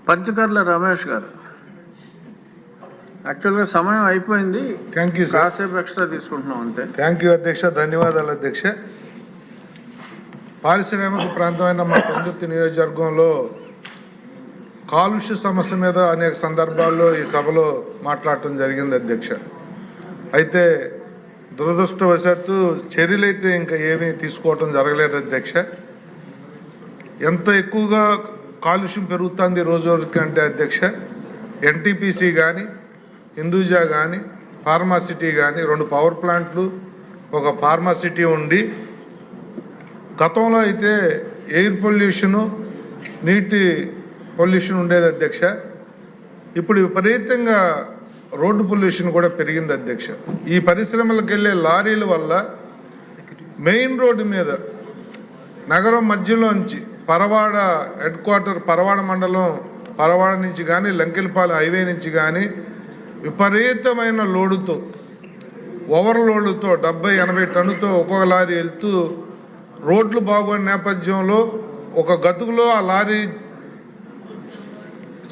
పంచకర్ల రమేష్ గారు. యాక్చువల్గా సమయం అయిపోయింది. Thank you sir. కాసేపు ఎక్స్ట్రా తీసుకుంటున్నాం అంతే. థ్యాంక్ యూ అధ్యక్ష, ధన్యవాదాలు అధ్యక్ష. పారిశ్రామిక ప్రాంతమైన మా పెందుర్తి నియోజకవర్గంలో కాలుష్య సమస్య మీద అనేక సందర్భాల్లో ఈ సభలో మాట్లాడటం జరిగింది అధ్యక్ష. అయితే దురదృష్టవశాత్తు చర్యలైతే ఇంకా ఏమీ తీసుకోవటం జరగలేదు అధ్యక్ష. ఎంత ఎక్కువగా కాలుష్యం పెరుగుతుంది రోజు రోజుకి అంటే అధ్యక్ష, ఎన్టీపీసీ కానీ హిందూజా కానీ ఫార్మాసిటీ కానీ 2 పవర్ ప్లాంట్లు, ఒక ఫార్మాసిటీ ఉండి గతంలో అయితే ఎయిర్ పొల్యూషను, నీటి పొల్యూషన్ ఉండేది అధ్యక్ష. ఇప్పుడు విపరీతంగా రోడ్డు పొల్యూషన్ కూడా పెరిగింది అధ్యక్ష. ఈ పరిశ్రమలకు వెళ్ళే లారీల వల్ల మెయిన్ రోడ్డు మీద నగరం మధ్యలోంచి పరవాడ హెడ్ క్వార్టర్, పరవాడ మండలం, పరవాడ నుంచి కానీ లంకెలపాలెం హైవే నుంచి కానీ విపరీతమైన లోడుతో, ఓవర్లోడ్తో 70-80 టన్నుతో ఒక్కొక్క లారీ వెళ్తూ రోడ్లు బాగోని నేపథ్యంలో ఒక గతుకులో ఆ లారీ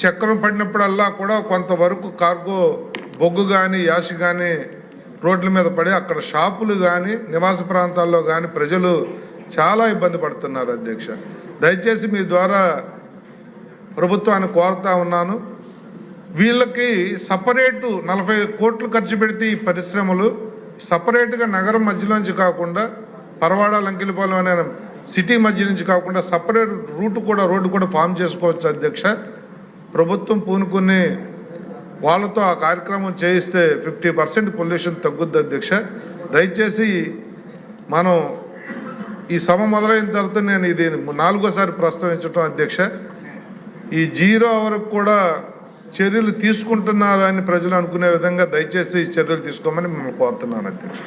చక్రం పడినప్పుడల్లా కూడా కొంతవరకు కార్గో బొగ్గు కానీ యాష్ కానీ రోడ్ల మీద పడి అక్కడ షాపులు కానీ నివాస ప్రాంతాల్లో కానీ ప్రజలు చాలా ఇబ్బంది పడుతున్నారు అధ్యక్ష. దయచేసి మీ ద్వారా ప్రభుత్వాన్ని కోరుతా ఉన్నాను, వీళ్ళకి సపరేటు 40 కోట్లు ఖర్చు పెడితే ఈ పరిశ్రమలు సపరేట్గా నగరం మధ్యలోంచి కాకుండా పరవాడ లంకెలపాలెం అనే సిటీ మధ్య నుంచి కాకుండా సపరేట్ రూట్ కూడా, రోడ్డు కూడా ఫామ్ చేసుకోవచ్చు అధ్యక్ష. ప్రభుత్వం పూనుకుని వాళ్ళతో ఆ కార్యక్రమం చేయిస్తే 50% పొల్యూషన్ తగ్గుద్ది అధ్యక్ష. దయచేసి మనం ఈ సభ మొదలైన తర్వాత నేను ఇది 4వ ప్రస్తావించడం అధ్యక్ష. ఈ 0 వరకు కూడా చర్యలు తీసుకుంటున్నారని ప్రజలు అనుకునే విధంగా దయచేసి చర్యలు తీసుకోమని మిమ్మల్ని కోరుతున్నాను అధ్యక్ష.